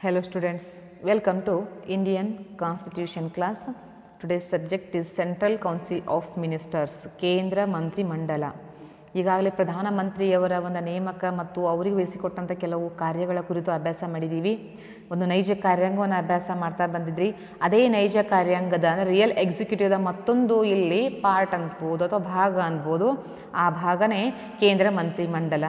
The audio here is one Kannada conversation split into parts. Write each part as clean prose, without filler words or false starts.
Hello students, welcome to Indian Constitution class. Today's subject is Central Council of Ministers, ಕೇಂದ್ರ ಮಂತ್ರಿ ಮಂಡಲ. ಈಗಾಗಲೇ ಪ್ರಧಾನಮಂತ್ರಿಯವರ ಒಂದು ನೇಮಕ ಮತ್ತು ಅವರಿಗೆ ವಹಿಸಿಕೊಟ್ಟಂಥ ಕೆಲವು ಕಾರ್ಯಗಳ ಕುರಿತು ಅಭ್ಯಾಸ ಮಾಡಿದ್ದೀವಿ. ಒಂದು ನೈಜ ಕಾರ್ಯಾಂಗವನ್ನು ಅಭ್ಯಾಸ ಮಾಡ್ತಾ ಬಂದಿದ್ರಿ. ಅದೇ ನೈಜ ಕಾರ್ಯಾಂಗದ ಅಂದರೆ ರಿಯಲ್ ಎಕ್ಸಿಕ್ಯೂಟಿವ್ದ ಮತ್ತೊಂದು ಇಲ್ಲಿ ಪಾರ್ಟ್ ಅನ್ಬೋದು ಅಥವಾ ಭಾಗ ಅನ್ಬೋದು. ಆ ಭಾಗನೇ ಕೇಂದ್ರ ಮಂತ್ರಿ ಮಂಡಲ.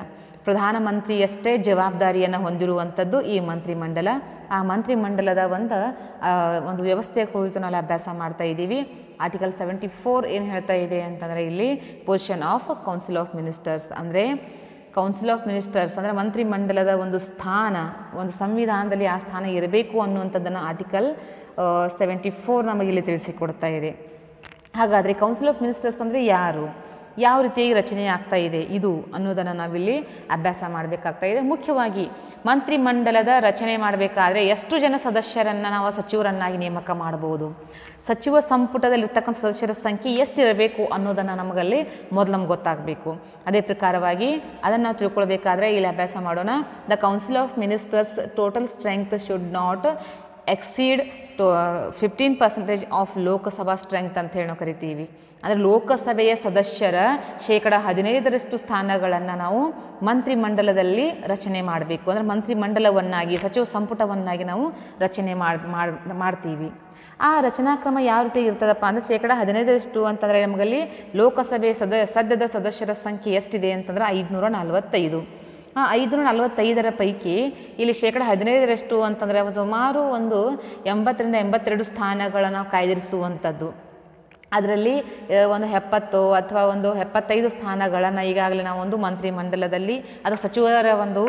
ಪ್ರಧಾನಮಂತ್ರಿಯಷ್ಟೇ ಜವಾಬ್ದಾರಿಯನ್ನು ಹೊಂದಿರುವಂಥದ್ದು ಈ ಮಂತ್ರಿಮಂಡಲ. ಆ ಮಂತ್ರಿಮಂಡಲದ ಒಂದು ವ್ಯವಸ್ಥೆಯ ಕುರಿತು ನಾವು ಅಭ್ಯಾಸ ಮಾಡ್ತಾ ಇದ್ದೀವಿ. ಆರ್ಟಿಕಲ್ 74 ಏನು ಹೇಳ್ತಾ ಇದೆ ಅಂತಂದರೆ ಇಲ್ಲಿ position of council of ministers ಅಂದರೆ ಕೌನ್ಸಿಲ್ ಆಫ್ ಮಿನಿಸ್ಟರ್ಸ್ ಅಂದರೆ ಮಂತ್ರಿಮಂಡಲದ ಒಂದು ಸ್ಥಾನ, ಒಂದು ಸಂವಿಧಾನದಲ್ಲಿ ಆ ಸ್ಥಾನ ಇರಬೇಕು ಅನ್ನುವಂಥದ್ದನ್ನು ಆರ್ಟಿಕಲ್ 74 ನಮಗಿಲ್ಲಿ ತಿಳಿಸಿಕೊಡ್ತಾ ಇದೆ. ಹಾಗಾದರೆ ಕೌನ್ಸಿಲ್ ಆಫ್ ಮಿನಿಸ್ಟರ್ಸ್ ಅಂದರೆ ಯಾರು, ಯಾವ ರೀತಿಯಾಗಿ ರಚನೆ ಆಗ್ತಾ ಇದೆ ಇದು ಅನ್ನೋದನ್ನು ನಾವಿಲ್ಲಿ ಅಭ್ಯಾಸ ಮಾಡಬೇಕಾಗ್ತಾ ಇದೆ. ಮುಖ್ಯವಾಗಿ ಮಂತ್ರಿಮಂಡಲದ ರಚನೆ ಮಾಡಬೇಕಾದ್ರೆ ಎಷ್ಟು ಜನ ಸದಸ್ಯರನ್ನು ನಾವು ಸಚಿವರನ್ನಾಗಿ ನೇಮಕ ಮಾಡಬಹುದು, ಸಚಿವ ಸಂಪುಟದಲ್ಲಿರ್ತಕ್ಕಂಥ ಸದಸ್ಯರ ಸಂಖ್ಯೆ ಎಷ್ಟಿರಬೇಕು ಅನ್ನೋದನ್ನು ನಮಗಲ್ಲಿ ನಮ್ಗೆ ಗೊತ್ತಾಗಬೇಕು. ಅದೇ ಪ್ರಕಾರವಾಗಿ ಅದನ್ನು ನಾವು ತಿಳ್ಕೊಳ್ಬೇಕಾದ್ರೆ ಇಲ್ಲಿ ಅಭ್ಯಾಸ ಮಾಡೋಣ. The council of ministers total strength should not exceed 15% of Lok Sabha strength ಅಂತ ಹೇಳಿ ನಾವು ಕರಿತೀವಿ. ಅಂದರೆ ಲೋಕಸಭೆಯ ಸದಸ್ಯರ 15% ಸ್ಥಾನಗಳನ್ನು ನಾವು ಮಂತ್ರಿಮಂಡಲದಲ್ಲಿ ರಚನೆ ಮಾಡಬೇಕು. ಅಂದರೆ ಮಂತ್ರಿಮಂಡಲವನ್ನಾಗಿ ಸಚಿವ ಸಂಪುಟವನ್ನಾಗಿ ನಾವು ರಚನೆ ಮಾಡ್ತೀವಿ. ಆ ರಚನಾ ಕ್ರಮ ಯಾವ ರೀತಿ ಇರ್ತದಪ್ಪ ಅಂದರೆ 15% ಅಂತಂದರೆ ನಮಗಲ್ಲಿ ಲೋಕಸಭೆಯ ಸದ್ಯದ ಸದಸ್ಯರ ಸಂಖ್ಯೆ ಎಷ್ಟಿದೆ ಅಂತಂದರೆ 545. ಆ 545ರ ಪೈಕಿ ಇಲ್ಲಿ 15% ಅಂತಂದರೆ ಸುಮಾರು ಒಂದು 80ರಿಂದ 82 ಸ್ಥಾನಗಳನ್ನು ನಾವು ಕಾಯ್ದಿರಿಸುವಂಥದ್ದು. ಅದರಲ್ಲಿ ಒಂದು 70 ಅಥವಾ ಒಂದು 75 ಸ್ಥಾನಗಳನ್ನು ಈಗಾಗಲೇ ನಾವು ಒಂದು ಮಂತ್ರಿಮಂಡಲದಲ್ಲಿ ಅಥವಾ ಸಚಿವರ ಒಂದು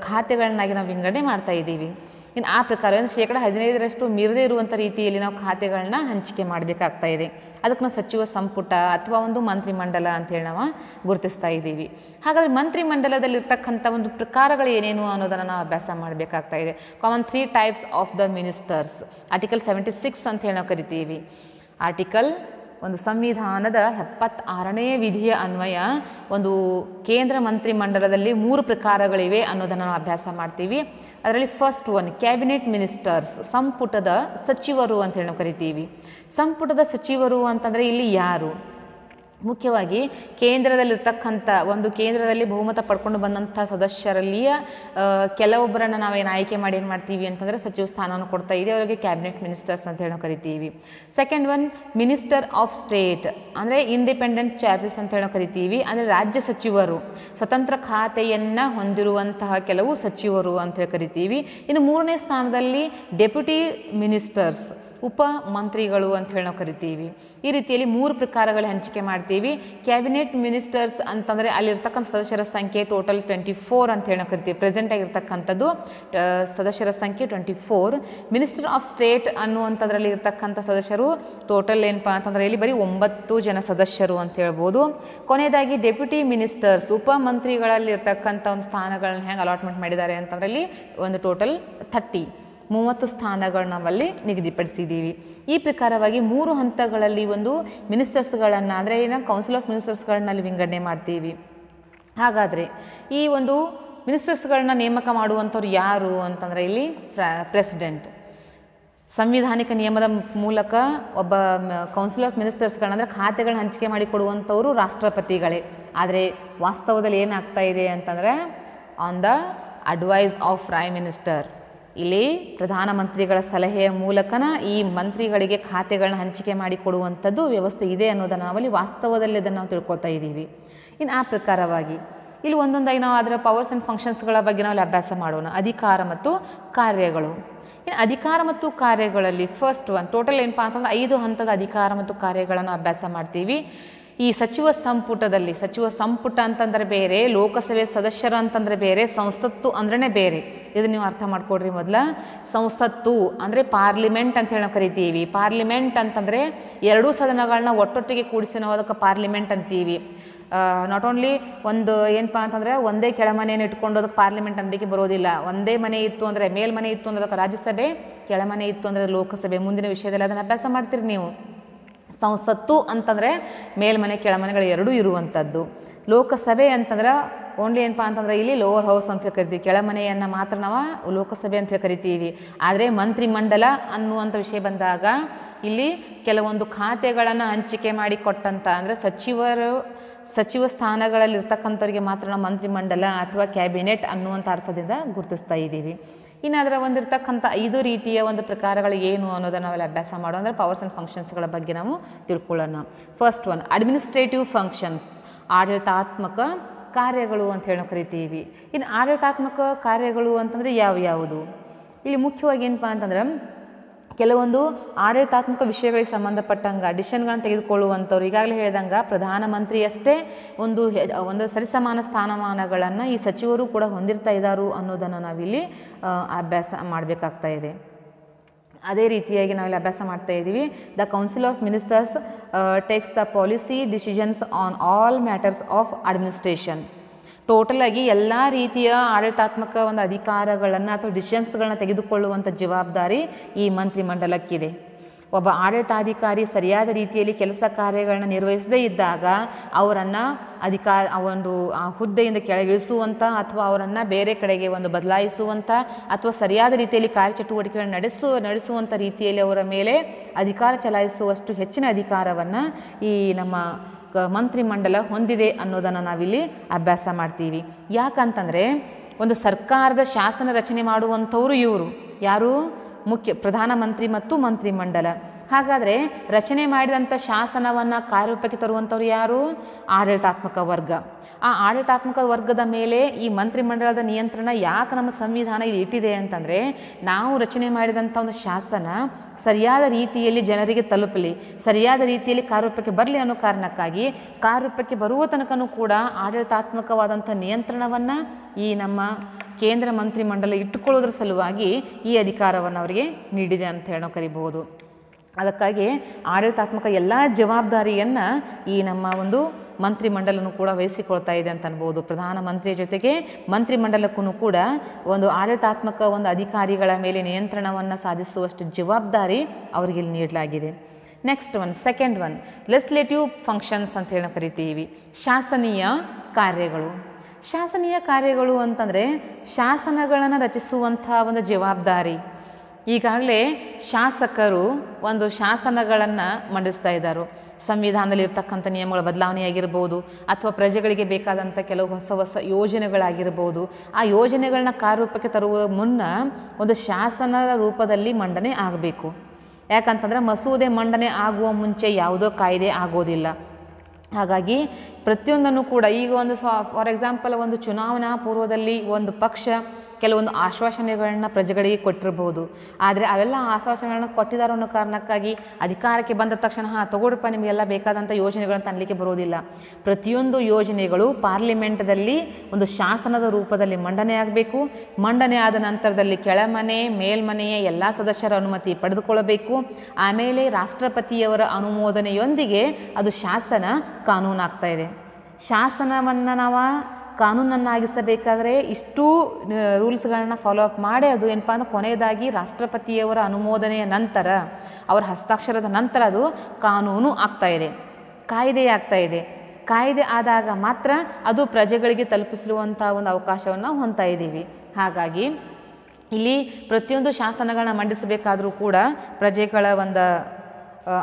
ಖಾತೆಗಳನ್ನಾಗಿ ನಾವು ವಿಂಗಡಣೆ ಮಾಡ್ತಾ ಇದ್ದೀವಿ. ಇನ್ನು ಆ ಪ್ರಕಾರ 15% ಮೀರದೇ ಇರುವಂಥ ರೀತಿಯಲ್ಲಿ ನಾವು ಖಾತೆಗಳನ್ನ ಹಂಚಿಕೆ ಮಾಡಬೇಕಾಗ್ತಾ ಇದೆ. ಅದಕ್ಕೆ ನಾವು ಸಚಿವ ಸಂಪುಟ ಅಥವಾ ಒಂದು ಮಂತ್ರಿಮಂಡಲ ಅಂತೇಳಿ ನಾವು ಗುರುತಿಸ್ತಾ ಇದ್ದೀವಿ. ಹಾಗಾದರೆ ಮಂತ್ರಿಮಂಡಲದಲ್ಲಿರ್ತಕ್ಕಂಥ ಒಂದು ಪ್ರಕಾರಗಳು ಏನೇನು ಅನ್ನೋದನ್ನು ನಾವು ಅಭ್ಯಾಸ ಮಾಡಬೇಕಾಗ್ತಾ ಇದೆ. Common 3 types of the ministers. Article 76 ಅಂತ ಹೇಳಿ ನಾವು ಕರಿತೀವಿ. ಆರ್ಟಿಕಲ್ ಒಂದು ಸಂವಿಧಾನದ 76ನೇ ವಿಧಿಯ ಅನ್ವಯ ಒಂದು ಕೇಂದ್ರ ಮಂತ್ರಿಮಂಡಲದಲ್ಲಿ 3 ಪ್ರಕಾರಗಳಿವೆ ಅನ್ನೋದನ್ನು ನಾವು ಅಭ್ಯಾಸ ಮಾಡ್ತೀವಿ. ಅದರಲ್ಲಿ ಫಸ್ಟ್ ಒನ್ ಕ್ಯಾಬಿನೆಟ್ ಮಿನಿಸ್ಟರ್ಸ್, ಸಂಪುಟದ ಸಚಿವರು ಅಂತ ಹೇಳಿ ನಾವು ಕರಿತೀವಿ. ಸಂಪುಟದ ಸಚಿವರು ಅಂತಂದರೆ ಇಲ್ಲಿ ಯಾರು? ಮುಖ್ಯವಾಗಿ ಕೇಂದ್ರದಲ್ಲಿರ್ತಕ್ಕಂಥ ಒಂದು ಕೇಂದ್ರದಲ್ಲಿ ಬಹುಮತ ಪಡ್ಕೊಂಡು ಬಂದಂಥ ಸದಸ್ಯರಲ್ಲಿಯ ಕೆಲವೊಬ್ಬರನ್ನು ನಾವೇನು ಆಯ್ಕೆ ಮಾಡಿ ಏನು ಮಾಡ್ತೀವಿ ಅಂತಂದರೆ ಸಚಿವ ಸ್ಥಾನವನ್ನು ಕೊಡ್ತಾ ಇದೆ, ಅವರಿಗೆ ಕ್ಯಾಬಿನೆಟ್ ಮಿನಿಸ್ಟರ್ಸ್ ಅಂತ ಹೇಳಿ ನಾವು ಕರಿತೀವಿ. Second one minister of state ಅಂದರೆ ಇಂಡಿಪೆಂಡೆಂಟ್ ಚಾರ್ಜಸ್ ಅಂತ ಹೇಳಿ ನಾವು ಕರಿತೀವಿ. ಅಂದರೆ ರಾಜ್ಯ ಸಚಿವರು, ಸ್ವತಂತ್ರ ಖಾತೆಯನ್ನು ಹೊಂದಿರುವಂತಹ ಕೆಲವು ಸಚಿವರು ಅಂತ ಹೇಳಿ ಕರಿತೀವಿ. ಇನ್ನು 3ನೇ ಸ್ಥಾನದಲ್ಲಿ ಡೆಪ್ಯೂಟಿ ಮಿನಿಸ್ಟರ್ಸ್, ಉಪ ಮಂತ್ರಿಗಳು ಅಂತ ಹೇಳಿ ನಾವು ಕರಿತೀವಿ. ಈ ರೀತಿಯಲ್ಲಿ 3 ಪ್ರಕಾರಗಳ ಹಂಚಿಕೆ ಮಾಡ್ತೀವಿ. ಕ್ಯಾಬಿನೆಟ್ ಮಿನಿಸ್ಟರ್ಸ್ ಅಂತಂದರೆ ಅಲ್ಲಿರ್ತಕ್ಕಂಥ ಸದಸ್ಯರ ಸಂಖ್ಯೆ ಟೋಟಲ್ 24 ಅಂತ ಹೇಳಿ ನಾವು ಕರಿತೀವಿ. ಪ್ರೆಸೆಂಟ್ ಆಗಿರ್ತಕ್ಕಂಥದ್ದು ಸದಸ್ಯರ ಸಂಖ್ಯೆ 24. ಮಿನಿಸ್ಟರ್ ಆಫ್ ಸ್ಟೇಟ್ ಅನ್ನುವಂಥದ್ರಲ್ಲಿ ಇರ್ತಕ್ಕಂಥ ಸದಸ್ಯರು ಟೋಟಲ್ ಏನಪ್ಪ ಅಂತಂದರೆ ಇಲ್ಲಿ ಬರೀ 9 ಜನ ಸದಸ್ಯರು ಅಂತ ಹೇಳ್ಬೋದು. ಕೊನೆಯದಾಗಿ ಡೆಪ್ಯೂಟಿ ಮಿನಿಸ್ಟರ್ಸ್, ಉಪ ಮಂತ್ರಿಗಳಲ್ಲಿ ಇರ್ತಕ್ಕಂಥ ಒಂದು ಸ್ಥಾನಗಳನ್ನ ಹೆಂಗೆ ಅಲಾಟ್ಮೆಂಟ್ ಮಾಡಿದ್ದಾರೆ ಅಂತಂದರೆ ಇಲ್ಲಿ ಒಂದು ಟೋಟಲ್ 30 ಸ್ಥಾನಗಳು ನಾವಲ್ಲಿ ನಿಗದಿಪಡಿಸಿದ್ದೀವಿ. ಈ ಪ್ರಕಾರವಾಗಿ 3 ಹಂತಗಳಲ್ಲಿ ಒಂದು ಮಿನಿಸ್ಟರ್ಸ್ಗಳನ್ನು ಅಂದರೆ ಕೌನ್ಸಿಲ್ ಆಫ್ ಮಿನಿಸ್ಟರ್ಸ್ಗಳನ್ನಲ್ಲಿ ವಿಂಗಡಣೆ ಮಾಡ್ತೀವಿ. ಹಾಗಾದರೆ ಈ ಒಂದು ಮಿನಿಸ್ಟರ್ಸ್ಗಳನ್ನ ನೇಮಕ ಮಾಡುವಂಥವ್ರು ಯಾರು ಅಂತಂದರೆ ಇಲ್ಲಿ ಪ್ರೆಸಿಡೆಂಟ್. ಸಂವಿಧಾನಿಕ ನಿಯಮದ ಮೂಲಕ ಒಬ್ಬ ಕೌನ್ಸಿಲ್ ಆಫ್ ಮಿನಿಸ್ಟರ್ಸ್ಗಳನ್ನ ಅಂದರೆ ಖಾತೆಗಳನ್ನ ಹಂಚಿಕೆ ಮಾಡಿಕೊಡುವಂಥವರು ರಾಷ್ಟ್ರಪತಿಗಳೇ. ಆದರೆ ವಾಸ್ತವದಲ್ಲಿ ಏನಾಗ್ತಾ ಇದೆ ಅಂತಂದರೆ on the advice of prime minister, ಇಲ್ಲಿ ಪ್ರಧಾನಮಂತ್ರಿಗಳ ಸಲಹೆಯ ಮೂಲಕನ ಈ ಮಂತ್ರಿಗಳಿಗೆ ಖಾತೆಗಳನ್ನ ಹಂಚಿಕೆ ಮಾಡಿಕೊಡುವಂಥದ್ದು ವ್ಯವಸ್ಥೆ ಇದೆ ಅನ್ನೋದನ್ನು ನಾವಲ್ಲಿ ವಾಸ್ತವದಲ್ಲಿ ಅದನ್ನು ನಾವು ತಿಳ್ಕೊಳ್ತಾ ಇದ್ದೀವಿ. ಇನ್ನು ಆ ಪ್ರಕಾರವಾಗಿ ಇಲ್ಲಿ ಒಂದೊಂದಾಗಿ ನಾವು ಅದರ ಪವರ್ಸ್ ಆ್ಯಂಡ್ ಫಂಕ್ಷನ್ಸ್ಗಳ ಬಗ್ಗೆ ನಾವು ಅಭ್ಯಾಸ ಮಾಡೋಣ. ಅಧಿಕಾರ ಮತ್ತು ಕಾರ್ಯಗಳು. ಇನ್ನು ಅಧಿಕಾರ ಮತ್ತು ಕಾರ್ಯಗಳಲ್ಲಿ ಫಸ್ಟ್ ಒನ್ ಟೋಟಲ್ ಏನಪ್ಪ ಅಂತಂದ್ರೆ 5 ಹಂತದ ಅಧಿಕಾರ ಮತ್ತು ಕಾರ್ಯಗಳನ್ನು ಅಭ್ಯಾಸ ಮಾಡ್ತೀವಿ. ಈ ಸಚಿವ ಸಂಪುಟದಲ್ಲಿ, ಸಚಿವ ಸಂಪುಟ ಅಂತಂದರೆ ಬೇರೆ, ಲೋಕಸಭೆ ಸದಸ್ಯರು ಅಂತಂದರೆ ಬೇರೆ, ಸಂಸತ್ತು ಅಂದ್ರೇ ಬೇರೆ. ಇದು ನೀವು ಅರ್ಥ ಮಾಡ್ಕೊಡ್ರಿ. ಮೊದಲ ಸಂಸತ್ತು ಅಂದರೆ ಪಾರ್ಲಿಮೆಂಟ್ ಅಂತ ಹೇಳಿ ನಾವು ಕರಿತೀವಿ. ಪಾರ್ಲಿಮೆಂಟ್ ಅಂತಂದರೆ 2 ಸದನಗಳನ್ನ ಒಟ್ಟೊಟ್ಟಿಗೆ ಕೂಡಿಸಿ ನಾವು ಅದಕ್ಕೆ ಪಾರ್ಲಿಮೆಂಟ್ ಅಂತೀವಿ. ನಾಟ್ ಓನ್ಲಿ ಒಂದು ಏನಪ್ಪ ಅಂತಂದರೆ ಒಂದೇ ಕೆಳಮನೆಯನ್ನು ಇಟ್ಕೊಂಡು ಅದಕ್ಕೆ ಪಾರ್ಲಿಮೆಂಟ್ ಅನ್ನಲಿಕ್ಕೆ ಬರೋದಿಲ್ಲ. ಒಂದೇ ಮನೆ ಇತ್ತು ಅಂದರೆ ಮೇಲ್ಮನೆ ಇತ್ತು ಅಂದರೆ ಅದಕ್ಕೆ ರಾಜ್ಯಸಭೆ, ಕೆಳಮನೆ ಇತ್ತು ಅಂದರೆ ಲೋಕಸಭೆ. ಮುಂದಿನ ವಿಷಯದಲ್ಲಿ ಅದನ್ನು ಅಭ್ಯಾಸ ಮಾಡ್ತೀರಿ ನೀವು. ಸಂಸತ್ತು ಅಂತಂದರೆ ಮೇಲ್ಮನೆ ಕೆಳಮನೆಗಳು ಎರಡೂ ಇರುವಂಥದ್ದು. ಲೋಕಸಭೆ ಅಂತಂದ್ರೆ ಓನ್ಲಿ ಏನಪ್ಪ ಅಂತಂದ್ರೆ ಇಲ್ಲಿ ಲೋವರ್ ಹೌಸ್ ಅಂತ ಕರಿತೀವಿ, ಕೆಳಮನೆಯನ್ನು ಮಾತ್ರ ನಾವು ಲೋಕಸಭೆ ಅಂತ ಕರಿತೀವಿ. ಆದರೆ ಮಂತ್ರಿಮಂಡಲ ಅನ್ನುವಂಥ ವಿಷಯ ಬಂದಾಗ ಇಲ್ಲಿ ಕೆಲವೊಂದು ಖಾತೆಗಳನ್ನು ಹಂಚಿಕೆ ಮಾಡಿ ಕೊಟ್ಟಂಥ ಅಂದರೆ ಸಚಿವ ಸ್ಥಾನಗಳಲ್ಲಿ ಇರ್ತಕ್ಕಂಥವ್ರಿಗೆ ಮಾತ್ರ ನಾವು ಮಂತ್ರಿಮಂಡಲ ಅಥವಾ ಕ್ಯಾಬಿನೆಟ್ ಅನ್ನುವಂಥ ಅರ್ಥದಿಂದ ಗುರುತಿಸ್ತಾ ಇದ್ದೀವಿ. ಇನ್ನು ಅದರ ಒಂದಿರ್ತಕ್ಕಂಥ 5 ರೀತಿಯ ಒಂದು ಪ್ರಕಾರಗಳು ಏನು ಅನ್ನೋದನ್ನು ನಾವೆಲ್ಲ ಅಭ್ಯಾಸ ಮಾಡೋ ಅಂದರೆ ಪವರ್ಸ್ ಆ್ಯಂಡ್ ಫಂಕ್ಷನ್ಸ್ಗಳ ಬಗ್ಗೆ ನಾವು ತಿಳ್ಕೊಳ್ಳೋಣ. ಫಸ್ಟ್ ಒನ್ ಅಡ್ಮಿನಿಸ್ಟ್ರೇಟಿವ್ ಫಂಕ್ಷನ್ಸ್, ಆಡಳಿತಾತ್ಮಕ ಕಾರ್ಯಗಳು ಅಂತ ಹೇಳಿ ಕರಿತೀವಿ. ಇನ್ನು ಆಡಳಿತಾತ್ಮಕ ಕಾರ್ಯಗಳು ಅಂತಂದರೆ ಯಾವುದು? ಇಲ್ಲಿ ಮುಖ್ಯವಾಗಿ ಏನಪ್ಪ ಅಂತಂದ್ರೆ ಕೆಲವೊಂದು ಆಡಳಿತಾತ್ಮಕ ವಿಷಯಗಳಿಗೆ ಸಂಬಂಧಪಟ್ಟಂಗೆ ಡಿಸಿಷನ್ಗಳನ್ನು ತೆಗೆದುಕೊಳ್ಳುವಂಥವ್ರು, ಈಗಾಗಲೇ ಹೇಳ್ದಂಗೆ ಪ್ರಧಾನಮಂತ್ರಿಯಷ್ಟೇ ಒಂದು ಸರಿಸಮಾನ ಸ್ಥಾನಮಾನಗಳನ್ನು ಈ ಸಚಿವರು ಕೂಡ ಹೊಂದಿರ್ತಾ ಇದ್ದಾರು ಅನ್ನೋದನ್ನು ನಾವಿಲ್ಲಿ ಅಭ್ಯಾಸ ಮಾಡಬೇಕಾಗ್ತಾ ಇದೆ. ಅದೇ ರೀತಿಯಾಗಿ ನಾವಿಲ್ಲಿ ಅಭ್ಯಾಸ ಮಾಡ್ತಾ ಇದ್ದೀವಿ. The council of ministers takes the policy decisions on all matters of administration. Total ಆಗಿ ಎಲ್ಲ ರೀತಿಯ ಆಡಳಿತಾತ್ಮಕ ಒಂದು ಅಧಿಕಾರಗಳನ್ನು ಅಥವಾ ಡಿಸಿಷನ್ಸ್ಗಳನ್ನ ತೆಗೆದುಕೊಳ್ಳುವಂಥ ಜವಾಬ್ದಾರಿ ಈ ಮಂತ್ರಿಮಂಡಲಕ್ಕಿದೆ. ಒಬ್ಬ ಆಡಳಿತಾಧಿಕಾರಿ ಸರಿಯಾದ ರೀತಿಯಲ್ಲಿ ಕೆಲಸ ಕಾರ್ಯಗಳನ್ನ ನಿರ್ವಹಿಸದೇ ಇದ್ದಾಗ ಅವರನ್ನು ಆ ಹುದ್ದೆಯಿಂದ ಕೆಳಗಿಳಿಸುವಂಥ ಅಥವಾ ಅವರನ್ನು ಬೇರೆ ಕಡೆಗೆ ಒಂದು ಬದಲಾಯಿಸುವಂಥ ಅಥವಾ ಸರಿಯಾದ ರೀತಿಯಲ್ಲಿ ಕಾರ್ಯಚಟುವಟಿಕೆಗಳನ್ನು ನಡೆಸುವಂಥ ರೀತಿಯಲ್ಲಿ ಅವರ ಮೇಲೆ ಅಧಿಕಾರ ಚಲಾಯಿಸುವಷ್ಟು ಹೆಚ್ಚಿನ ಅಧಿಕಾರವನ್ನು ಈ ನಮ್ಮ ಮಂತ್ರಿಮಂಡಲ ಹೊಂದಿದೆ ಅನ್ನೋದನ್ನು ನಾವಿಲ್ಲಿ ಅಭ್ಯಾಸ ಮಾಡ್ತೀವಿ. ಯಾಕಂತಂದರೆ ಒಂದು ಸರ್ಕಾರದ ಶಾಸನ ರಚನೆ ಮಾಡುವಂಥವರು ಇವರು ಯಾರು? ಪ್ರಧಾನಮಂತ್ರಿ ಮತ್ತು ಮಂತ್ರಿಮಂಡಲ. ಹಾಗಾದರೆ ರಚನೆ ಮಾಡಿದಂಥ ಶಾಸನವನ್ನು ಕಾರ್ಯರೂಪಕ್ಕೆ ತರುವಂಥವ್ರು ಯಾರು? ಆಡಳಿತಾತ್ಮಕ ವರ್ಗ. ಆ ಆಡಳಿತಾತ್ಮಕ ವರ್ಗದ ಮೇಲೆ ಈ ಮಂತ್ರಿಮಂಡಲದ ನಿಯಂತ್ರಣ ಯಾಕೆ ನಮ್ಮ ಸಂವಿಧಾನ ಇಲ್ಲಿ ಇಟ್ಟಿದೆ ಅಂತಂದರೆ, ನಾವು ರಚನೆ ಮಾಡಿದಂಥ ಒಂದು ಶಾಸನ ಸರಿಯಾದ ರೀತಿಯಲ್ಲಿ ಜನರಿಗೆ ತಲುಪಲಿ, ಸರಿಯಾದ ರೀತಿಯಲ್ಲಿ ಕಾರ್ಯರೂಪಕ್ಕೆ ಬರಲಿ ಅನ್ನೋ ಕಾರಣಕ್ಕಾಗಿ ಕಾರ್ಯರೂಪಕ್ಕೆ ಬರುವ ತನಕನೂ ಕೂಡ ಆಡಳಿತಾತ್ಮಕವಾದಂಥ ನಿಯಂತ್ರಣವನ್ನು ಈ ನಮ್ಮ ಕೇಂದ್ರ ಮಂತ್ರಿಮಂಡಲ ಇಟ್ಟುಕೊಳ್ಳೋದ್ರ ಸಲುವಾಗಿ ಈ ಅಧಿಕಾರವನ್ನು ಅವರಿಗೆ ನೀಡಿದೆ ಅಂತ ಹೇಳೋ ಕರಿಬಹುದು. ಅದಕ್ಕಾಗಿ ಆಡಳಿತಾತ್ಮಕ ಎಲ್ಲ ಜವಾಬ್ದಾರಿಯನ್ನು ಈ ನಮ್ಮ ಒಂದು ಮಂತ್ರಿಮಂಡಲನೂ ಕೂಡ ವಹಿಸಿಕೊಳ್ತಾ ಇದೆ ಅಂತ ಅನ್ಬೋದು. ಪ್ರಧಾನಮಂತ್ರಿಯ ಜೊತೆಗೆ ಮಂತ್ರಿಮಂಡಲಕ್ಕೂ ಕೂಡ ಒಂದು ಆಡಳಿತಾತ್ಮಕ ಒಂದು ಅಧಿಕಾರಿಗಳ ಮೇಲೆ ನಿಯಂತ್ರಣವನ್ನು ಸಾಧಿಸುವಷ್ಟು ಜವಾಬ್ದಾರಿ ಅವರಿಗೆ ಇಲ್ಲಿ ನೀಡಲಾಗಿದೆ. Next second one legislative functions ಅಂತ ಹೇಳಿ ಕರಿತೀವಿ. ಶಾಸನೀಯ ಕಾರ್ಯಗಳು. ಶಾಸನೀಯ ಕಾರ್ಯಗಳು ಅಂತಂದರೆ ಶಾಸನಗಳನ್ನು ರಚಿಸುವಂಥ ಒಂದು ಜವಾಬ್ದಾರಿ. ಈಗಾಗಲೇ ಶಾಸಕರು ಒಂದು ಶಾಸನಗಳನ್ನು ಮಂಡಿಸ್ತಾ ಇದ್ದಾರೆ. ಸಂವಿಧಾನದಲ್ಲಿ ಇರ್ತಕ್ಕಂಥ ನಿಯಮಗಳ ಬದಲಾವಣೆಯಾಗಿರ್ಬೋದು ಅಥವಾ ಪ್ರಜೆಗಳಿಗೆ ಬೇಕಾದಂಥ ಕೆಲವು ಹೊಸ ಯೋಜನೆಗಳಾಗಿರ್ಬೋದು. ಆ ಯೋಜನೆಗಳನ್ನ ಕಾರ್ಯರೂಪಕ್ಕೆ ತರುವ ಮುನ್ನ ಒಂದು ಶಾಸನದ ರೂಪದಲ್ಲಿ ಮಂಡನೆ ಆಗಬೇಕು. ಯಾಕಂತಂದರೆ ಮಸೂದೆ ಮಂಡನೆ ಆಗುವ ಮುಂಚೆ ಯಾವುದೋ ಕಾಯ್ದೆ ಆಗೋದಿಲ್ಲ. ಹಾಗಾಗಿ ಪ್ರತಿಯೊಂದನ್ನು ಕೂಡ ಈಗ ಒಂದು ಫಾರ್ ಎಕ್ಸಾಂಪಲ್ ಒಂದು ಚುನಾವಣಾ ಪೂರ್ವದಲ್ಲಿ ಒಂದು ಪಕ್ಷ ಕೆಲವೊಂದು ಆಶ್ವಾಸನೆಗಳನ್ನ ಪ್ರಜೆಗಳಿಗೆ ಕೊಟ್ಟಿರ್ಬೋದು. ಆದರೆ ಅವೆಲ್ಲ ಆಶ್ವಾಸನೆಗಳನ್ನ ಕೊಟ್ಟಿದ್ದಾರೆ ಅನ್ನೋ ಕಾರಣಕ್ಕಾಗಿ ಅಧಿಕಾರಕ್ಕೆ ಬಂದ ತಕ್ಷಣ ತಗೊಳ್ರಪ್ಪ ನಿಮಗೆಲ್ಲ ಬೇಕಾದಂಥ ಯೋಜನೆಗಳನ್ನು ತನ್ನಲಿಕ್ಕೆ ಬರೋದಿಲ್ಲ. ಪ್ರತಿಯೊಂದು ಯೋಜನೆಗಳು ಪಾರ್ಲಿಮೆಂಟ್ದಲ್ಲಿ ಒಂದು ಶಾಸನದ ರೂಪದಲ್ಲಿ ಮಂಡನೆ ಆಗಬೇಕು. ಮಂಡನೆ ಆದ ನಂತರದಲ್ಲಿ ಕೆಳಮನೆ ಮೇಲ್ಮನೆಯ ಎಲ್ಲ ಸದಸ್ಯರ ಅನುಮತಿ ಪಡೆದುಕೊಳ್ಳಬೇಕು. ಆಮೇಲೆ ರಾಷ್ಟ್ರಪತಿಯವರ ಅನುಮೋದನೆಯೊಂದಿಗೆ ಅದು ಶಾಸನ ಕಾನೂನಾಗ್ತಾ ಇದೆ. ಶಾಸನವನ್ನು ನಾವು ಕಾನೂನನ್ನಾಗಿಸಬೇಕಾದ್ರೆ ಇಷ್ಟೂ ರೂಲ್ಸ್ಗಳನ್ನ ಫಾಲೋ ಅಪ್ ಮಾಡಿ ಅದು ಏನಪ್ಪ ಅಂದ್ರೆ ಕೊನೆಯದಾಗಿ ರಾಷ್ಟ್ರಪತಿಯವರ ಅನುಮೋದನೆಯ ನಂತರ ಅವರ ಹಸ್ತಾಕ್ಷರದ ನಂತರ ಅದು ಕಾನೂನು ಆಗ್ತಾ ಇದೆ, ಕಾಯ್ದೆ ಆಗ್ತಾ ಇದೆ. ಕಾಯ್ದೆ ಆದಾಗ ಮಾತ್ರ ಅದು ಪ್ರಜೆಗಳಿಗೆ ತಲುಪಿಸುವಂಥ ಒಂದು ಅವಕಾಶವನ್ನು ಹೊಂದ್ತಾ ಇದ್ದೀವಿ. ಹಾಗಾಗಿ ಇಲ್ಲಿ ಪ್ರತಿಯೊಂದು ಶಾಸನಗಳನ್ನ ಮಂಡಿಸಬೇಕಾದರೂ ಕೂಡ ಪ್ರಜೆಗಳ ಒಂದು